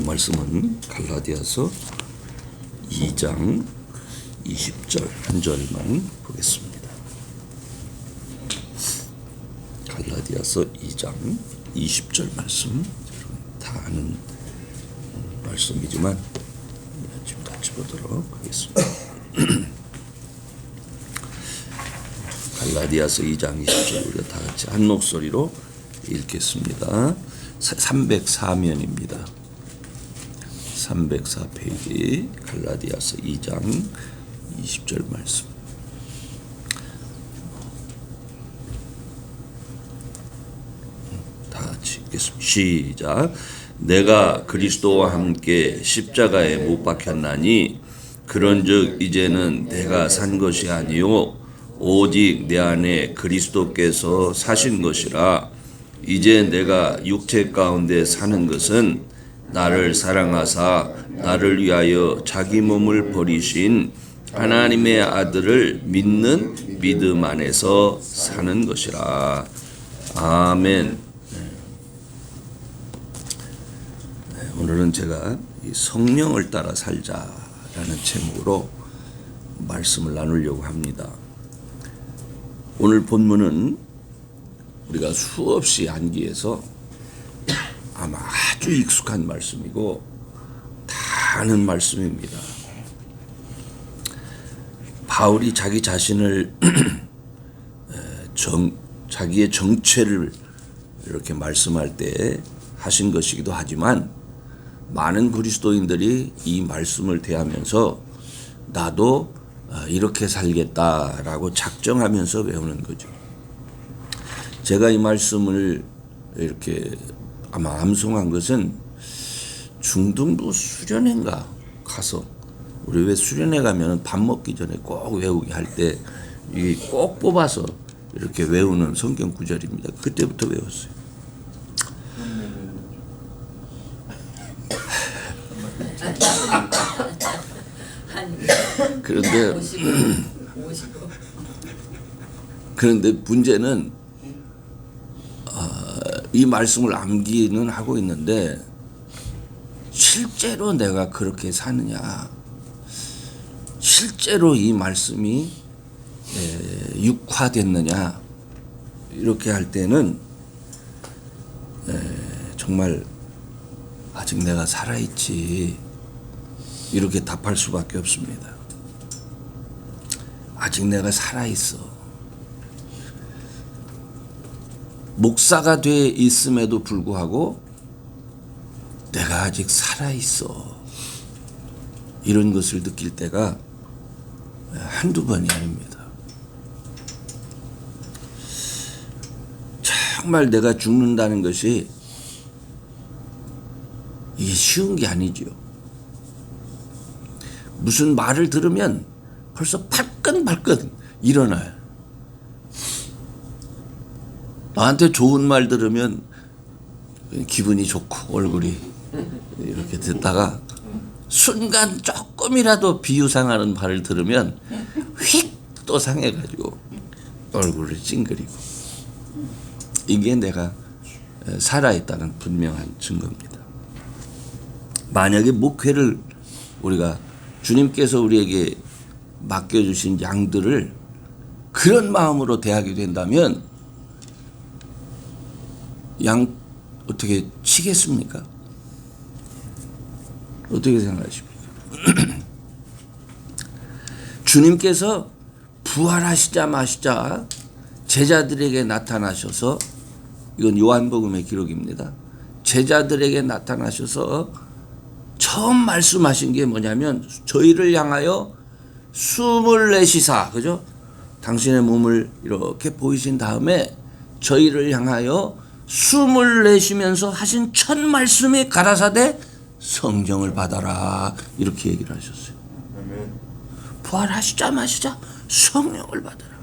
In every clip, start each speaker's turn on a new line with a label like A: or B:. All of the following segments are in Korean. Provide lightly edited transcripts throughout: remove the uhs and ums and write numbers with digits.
A: 하나님 말씀은 갈라디아서 2장 20절 한 절만 보겠습니다. 갈라디아서 2장 20절 말씀, 다 아는 말씀이지만 지금 같이 보도록 하겠습니다. 갈라디아서 2장 20절 우리가 다 같이 한 목소리로 읽겠습니다. 304면입니다. 304페이지 갈라디아서 2장 20절 말씀. 다 같이 읽겠습니다. 시작. 내가 그리스도와 함께 십자가에 못 박혔나니 그런즉 이제는 내가 산 것이 아니요 오직 내 안에 그리스도께서 사신 것이라. 이제 내가 육체 가운데 사는 것은 나를 사랑하사 나를 위하여 자기 몸을 버리신 하나님의 아들을 믿는 믿음 안에서 사는 것이라. 아멘. 오늘은 제가 성령을 따라 살자라는 제목으로 말씀을 나누려고 합니다. 오늘 본문은 우리가 수없이 암기해서 아마 아주 익숙한 말씀이고 다 아는 말씀입니다. 바울이 자기 자신을 자기의 정체를 이렇게 말씀할 때 하신 것이기도 하지만 많은 그리스도인들이 이 말씀을 대하면서 나도 이렇게 살겠다라고 작정하면서 외우는 거죠. 제가 이 말씀을 이렇게 아마 암송한 것은 중등부 수련회인가 가서, 우리 왜 수련회 가면 밥 먹기 전에 꼭 외우게 할 때 이게 꼭 뽑아서 이렇게 외우는 성경 구절입니다. 그때부터 외웠어요. 그런데 문제는 이 말씀을 암기는 하고 있는데 실제로 내가 그렇게 사느냐, 실제로 이 말씀이 육화됐느냐, 이렇게 할 때는 정말 아직 내가 살아있지 이렇게 답할 수밖에 없습니다. 아직 내가 살아있어. 목사가 돼 있음에도 불구하고 내가 아직 살아있어. 이런 것을 느낄 때가 한두 번이 아닙니다. 정말 내가 죽는다는 것이 이게 쉬운 게 아니죠. 무슨 말을 들으면 벌써 발끈발끈 일어나요. 나한테 좋은 말 들으면 기분이 좋고 얼굴이 이렇게 듣다가 순간 조금이라도 비유상하는 말을 들으면 휙 또 상해가지고 얼굴을 찡그리고, 이게 내가 살아있다는 분명한 증거입니다. 만약에 목회를 우리가 주님께서 우리에게 맡겨주신 양들을 그런 마음으로 대하게 된다면 양 어떻게 치겠습니까? 어떻게 생각하십니까? 주님께서 부활하시자마자 제자들에게 나타나셔서, 이건 요한복음의 기록입니다. 제자들에게 나타나셔서 처음 말씀하신 게 뭐냐면 저희를 향하여 숨을 내쉬사, 그죠? 당신의 몸을 이렇게 보이신 다음에 저희를 향하여 숨을 내쉬면서 하신 첫 말씀이 가라사대 성령을 받아라, 이렇게 얘기를 하셨어요. 부활하시자마자 성령을 받아라.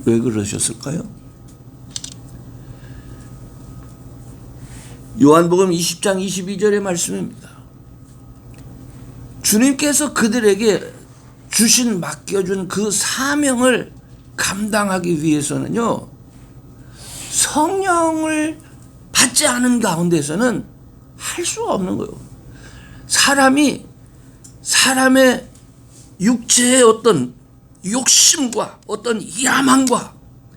A: 왜 그러셨을까요? 요한복음 20장 22절의 말씀입니다. 주님께서 그들에게 맡겨준 그 사명을 감당하기 위해서는요, 성령을 받지 않은 가운데서는 할 수가 없는 거예요. 사람의 육체의 어떤 욕심과 어떤 야망과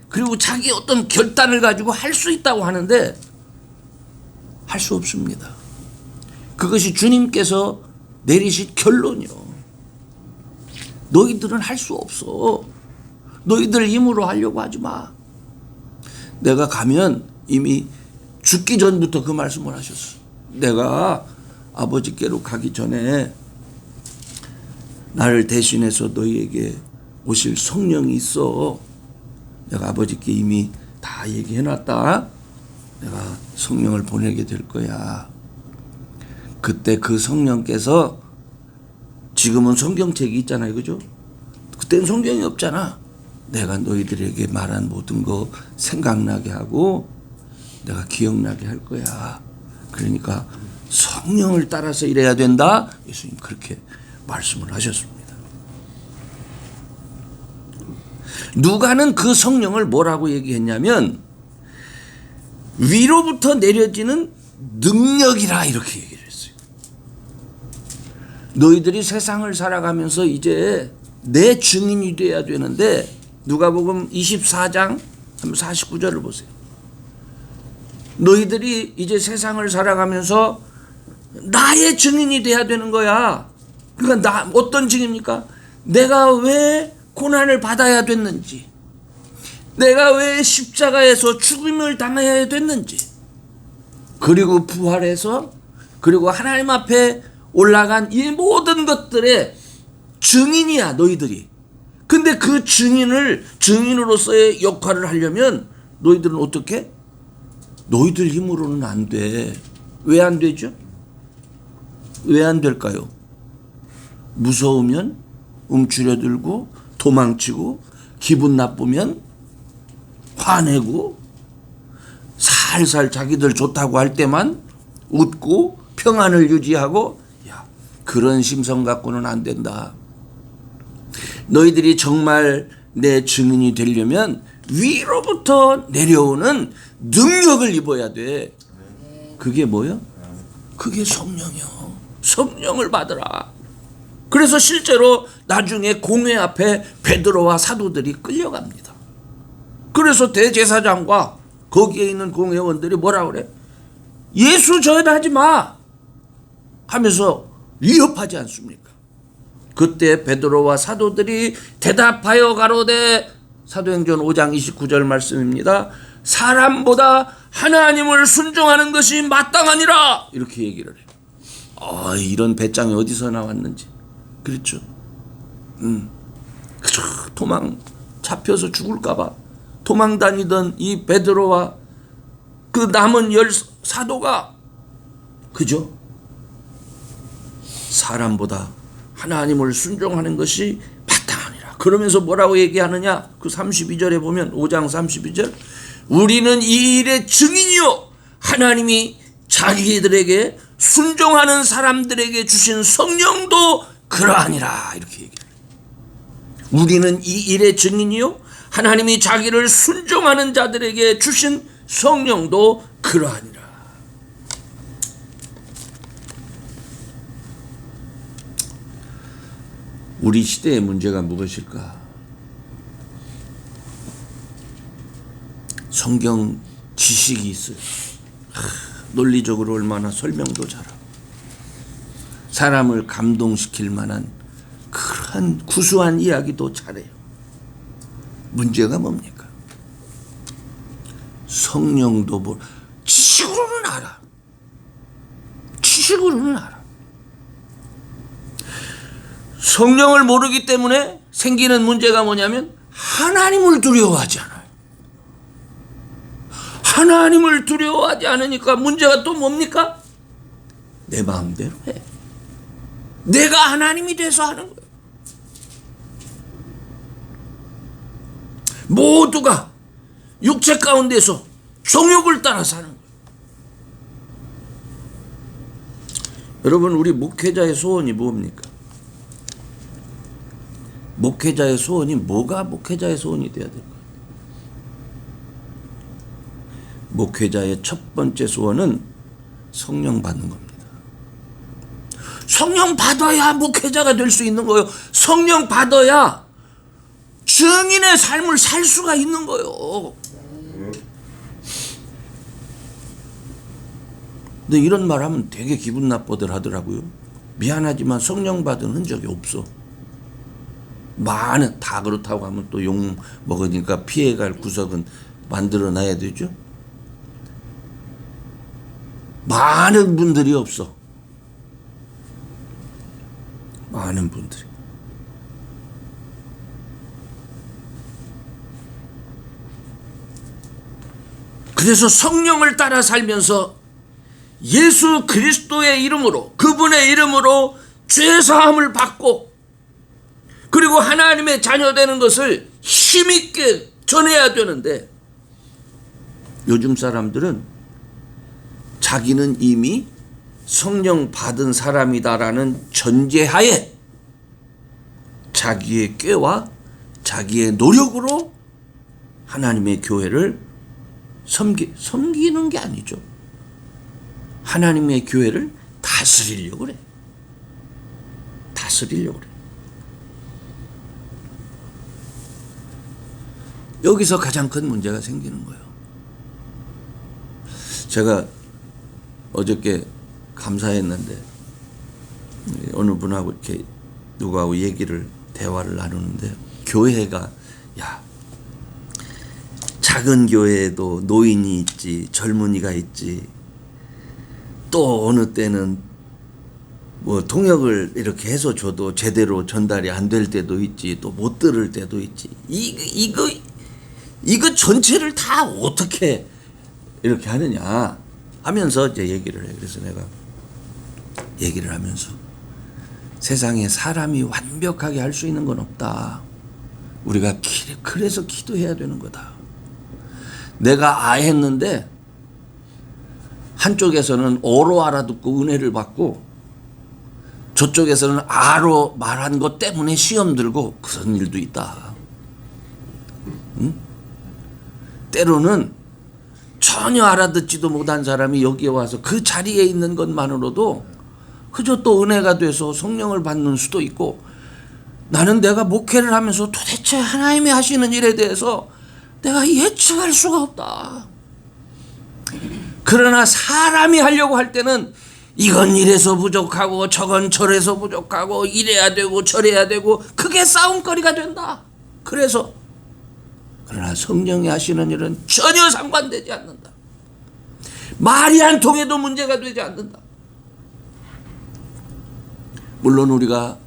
A: 그리고 자기 어떤 결단을 가지고 할 수 있다고 하는데 할 수 없습니다. 그것이 주님께서 내리신 결론이요. 너희들은 할 수 없어. 너희들 힘으로 하려고 하지 마. 내가 가면 이미 죽기 전부터 그 말씀을 하셨어. 내가 아버지께로 가기 전에 나를 대신해서 너희에게 오실 성령이 있어. 내가 아버지께 이미 다 얘기해놨다. 내가 성령을 보내게 될 거야. 그때 그 성령께서, 지금은 성경책이 있잖아요, 그죠? 그때는 성경이 없잖아. 내가 너희들에게 말한 모든 거 생각나게 하고 내가 기억나게 할 거야. 그러니까 성령을 따라서 일해야 된다. 예수님 그렇게 말씀을 하셨습니다. 누가는 그 성령을 뭐라고 얘기했냐면 위로부터 내려지는 능력이라 이렇게 얘기를 했어요. 너희들이 세상을 살아가면서 이제 내 증인이 돼야 되는데, 누가복음 24장 49절을 보세요. 너희들이 이제 세상을 살아가면서 나의 증인이 돼야 되는 거야. 그러니까 나 어떤 증인입니까? 내가 왜 고난을 받아야 됐는지, 내가 왜 십자가에서 죽음을 당해야 됐는지, 그리고 부활해서 그리고 하나님 앞에 올라간 이 모든 것들의 증인이야 너희들이. 근데 그 증인으로서의 역할을 하려면 너희들은 어떻게? 너희들 힘으로는 안 돼. 왜 안 되죠? 왜 안 될까요? 무서우면 움츠려들고 도망치고, 기분 나쁘면 화내고, 살살 자기들 좋다고 할 때만 웃고 평안을 유지하고, 야, 그런 심성 갖고는 안 된다. 너희들이 정말 내 증인이 되려면 위로부터 내려오는 능력을 입어야 돼. 그게 뭐요? 그게 성령이요. 성령을 받으라. 그래서 실제로 나중에 공회 앞에 베드로와 사도들이 끌려갑니다. 그래서 대제사장과 거기에 있는 공회원들이 뭐라 그래? 예수 전하지 마 하면서 위협하지 않습니까? 그때 베드로와 사도들이 대답하여 가로되, 사도행전 5장 29절 말씀입니다. 사람보다 하나님을 순종하는 것이 마땅하니라. 이렇게 얘기를 해요. 이런 배짱이 어디서 나왔는지. 그렇죠. 도망 잡혀서 죽을까봐 도망 다니던 이 베드로와 그 남은 10 사도가, 그죠? 사람보다 하나님을 순종하는 것이 마땅하니라. 그러면서 뭐라고 얘기하느냐? 그 32절에 보면, 5장 32절, 우리는 이 일의 증인이요 하나님이 자기들에게 순종하는 사람들에게 주신 성령도 그러하니라. 이렇게 얘기해요. 우리는 이 일의 증인이요 하나님이 자기를 순종하는 자들에게 주신 성령도 그러하니라. 우리 시대의 문제가 무엇일까? 성경 지식이 있어요. 논리적으로 얼마나 설명도 잘하고 사람을 감동시킬 만한 그런 구수한 이야기도 잘해요. 문제가 뭡니까? 성령도 지식으로는 알아. 지식으로는 알아. 성령을 모르기 때문에 생기는 문제가 뭐냐면 하나님을 두려워하지 않아요. 하나님을 두려워하지 않으니까 문제가 또 뭡니까? 내 마음대로 해. 내가 하나님이 돼서 하는 거예요. 모두가 육체 가운데서 정욕을 따라 사는 거예요. 여러분, 우리 목회자의 소원이 뭡니까? 목회자의 소원이 뭐가 목회자의 소원이 되어야 될까요? 목회자의 첫 번째 소원은 성령 받는 겁니다. 성령 받아야 목회자가 될 수 있는 거예요. 성령 받아야 증인의 삶을 살 수가 있는 거예요. 근데 이런 말 하면 되게 기분 나쁘들 하더라고요. 미안하지만 성령 받은 흔적이 없어. 많은, 다 그렇다고 하면 또 욕 먹으니까 피해갈 구석은 만들어 놔야 되죠. 많은 분들이 없어. 많은 분들이. 그래서 성령을 따라 살면서 예수 그리스도의 이름으로, 그분의 이름으로 죄사함을 받고, 그리고 하나님의 자녀 되는 것을 힘있게 전해야 되는데, 요즘 사람들은 자기는 이미 성령 받은 사람이다라는 전제하에 자기의 꾀와 자기의 노력으로 하나님의 교회를 섬기는 게 아니죠. 하나님의 교회를 다스리려고 그래. 다스리려고 그래. 여기서 가장 큰 문제가 생기는 거예요. 제가 어저께 감사했는데 어느 분하고 이렇게 누구하고 대화를 나누는데, 교회가, 야, 작은 교회에도 노인이 있지, 젊은이가 있지, 또 어느 때는 뭐 통역을 이렇게 해서 줘도 제대로 전달이 안 될 때도 있지, 또 못 들을 때도 있지. 이거 전체를 다 어떻게 이렇게 하느냐 하면서 이제 얘기를 해. 그래서 내가 얘기를 하면서, 세상에 사람이 완벽하게 할 수 있는 건 없다. 우리가 그래서 기도해야 되는 거다. 내가 했는데 한쪽에서는 어로 알아듣고 은혜를 받고, 저쪽에서는 아로 말한 것 때문에 시험 들고, 그런 일도 있다. 응? 때로는 전혀 알아듣지도 못한 사람이 여기에 와서 그 자리에 있는 것만으로도 그저 또 은혜가 돼서 성령을 받는 수도 있고, 나는 내가 목회를 하면서 도대체 하나님이 하시는 일에 대해서 내가 예측할 수가 없다. 그러나 사람이 하려고 할 때는 이건 이래서 부족하고 저건 저래서 부족하고 이래야 되고 저래야 되고, 그게 싸움거리가 된다. 그러나 성령이 하시는 일은 전혀 상관되지 않는다. 말이 안 통해도 문제가 되지 않는다. 물론 우리가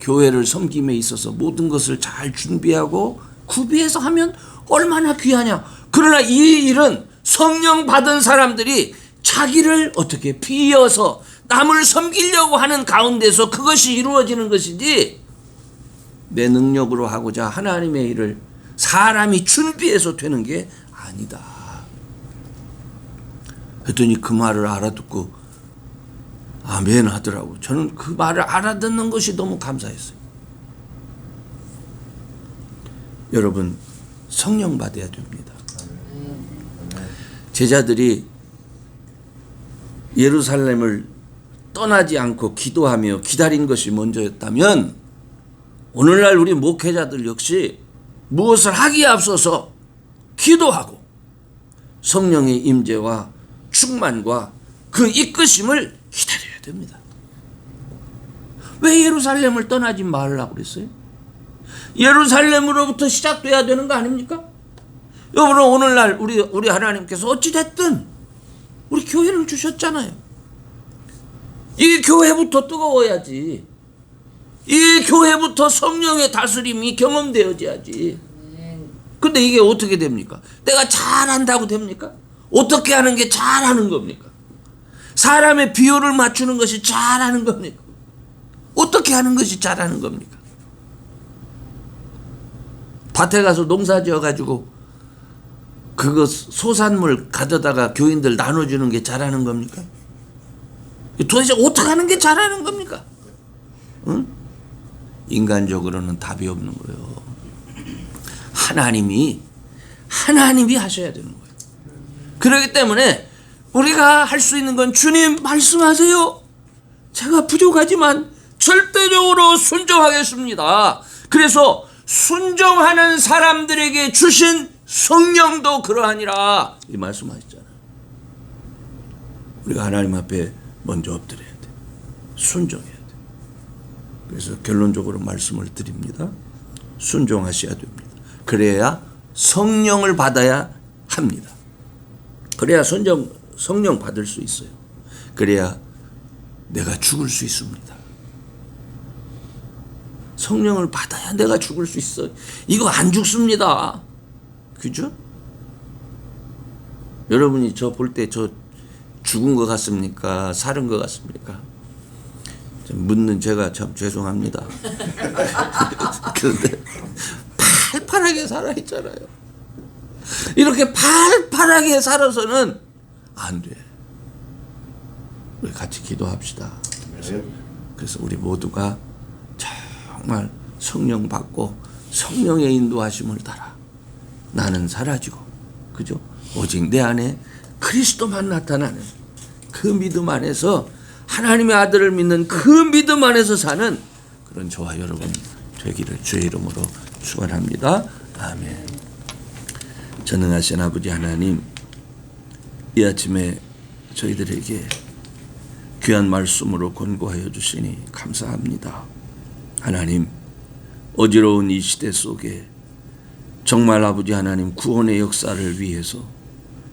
A: 교회를 섬김에 있어서 모든 것을 잘 준비하고 구비해서 하면 얼마나 귀하냐. 그러나 이 일은 성령 받은 사람들이 자기를 어떻게 비어서 남을 섬기려고 하는 가운데서 그것이 이루어지는 것이지, 내 능력으로 하고자 하나님의 일을 사람이 준비해서 되는 게 아니다. 했더니 그 말을 알아듣고 아멘 하더라고. 저는 그 말을 알아듣는 것이 너무 감사했어요. 여러분, 성령 받아야 됩니다. 제자들이 예루살렘을 떠나지 않고 기도하며 기다린 것이 먼저였다면, 오늘날 우리 목회자들 역시 무엇을 하기에 앞서서 기도하고 성령의 임재와 충만과 그 이끄심을 기다려야 됩니다. 왜 예루살렘을 떠나지 말라고 그랬어요? 예루살렘으로부터 시작돼야 되는 거 아닙니까? 여러분, 오늘날 우리 하나님께서 어찌됐든 우리 교회를 주셨잖아요. 이 교회부터 뜨거워야지. 이 교회부터 성령의 다스림이 경험되어야지. 근데 이게 어떻게 됩니까? 내가 잘한다고 됩니까? 어떻게 하는 게 잘하는 겁니까? 사람의 비율을 맞추는 것이 잘하는 겁니까? 어떻게 하는 것이 잘하는 겁니까? 밭에 가서 농사 지어가지고 그거 소산물 가져다가 교인들 나눠주는 게 잘하는 겁니까? 도대체 어떻게 하는 게 잘하는 겁니까? 응? 인간적으로는 답이 없는 거예요. 하나님이 하셔야 되는 거예요. 그렇기 때문에 우리가 할 수 있는 건, 주님 말씀하세요. 제가 부족하지만 절대적으로 순종하겠습니다. 그래서 순종하는 사람들에게 주신 성령도 그러하니라 이 말씀하셨잖아요. 우리가 하나님 앞에 먼저 엎드려야 돼. 순종해야 돼. 그래서 결론적으로 말씀을 드립니다. 순종하셔야 됩니다. 그래야 성령을 받아야 합니다. 그래야 성령 받을 수 있어요. 그래야 내가 죽을 수 있습니다. 성령을 받아야 내가 죽을 수 있어요. 이거 안 죽습니다. 그죠? 여러분이 저 볼 때 저 죽은 것 같습니까? 살은 것 같습니까? 묻는 제가 참 죄송합니다. 그런데 팔팔하게 살아있잖아요. 이렇게 팔팔하게 살아서는 안 돼. 우리 같이 기도합시다. 그래서 우리 모두가 정말 성령 받고 성령의 인도하심을 따라 나는 사라지고, 그죠? 오직 내 안에 그리스도만 나타나는 그 믿음 안에서, 하나님의 아들을 믿는 그 믿음 안에서 사는 그런 저와 여러분 되기를 주의 이름으로 축원합니다. 아멘. 전능하신 아버지 하나님, 이 아침에 저희들에게 귀한 말씀으로 권고하여 주시니 감사합니다. 하나님, 어지러운 이 시대 속에 정말 아버지 하나님 구원의 역사를 위해서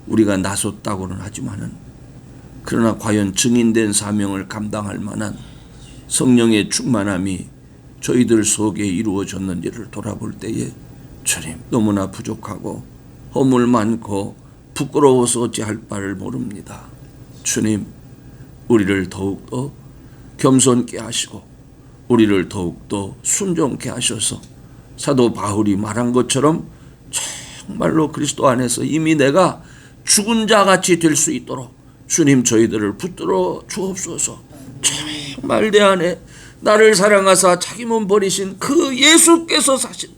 A: 우리가 나섰다고는 하지만은, 그러나 과연 증인된 사명을 감당할 만한 성령의 충만함이 저희들 속에 이루어졌는지를 돌아볼 때에 주님 너무나 부족하고 허물 많고 부끄러워서 어찌할 바를 모릅니다. 주님, 우리를 더욱더 겸손케 하시고 우리를 더욱더 순종케 하셔서 사도 바울이 말한 것처럼 정말로 그리스도 안에서 이미 내가 죽은 자같이 될 수 있도록 주님 저희들을 붙들어 주옵소서. 정말 내 안에 나를 사랑하사 자기 몸 버리신 그 예수께서 사신,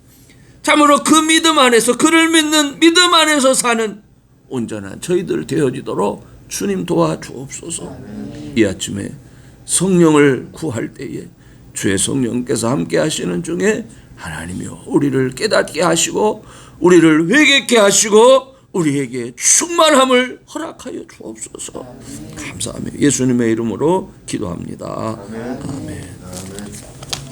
A: 참으로 그 믿음 안에서, 그를 믿는 믿음 안에서 사는 온전한 저희들 되어지도록 주님 도와주옵소서. 이 아침에 성령을 구할 때에 주의 성령께서 함께 하시는 중에 하나님이여 우리를 깨닫게 하시고 우리를 회개케 하시고 우리에게 충만함을 허락하여 주옵소서. 감사하며 예수님의 이름으로 기도합니다. 아멘.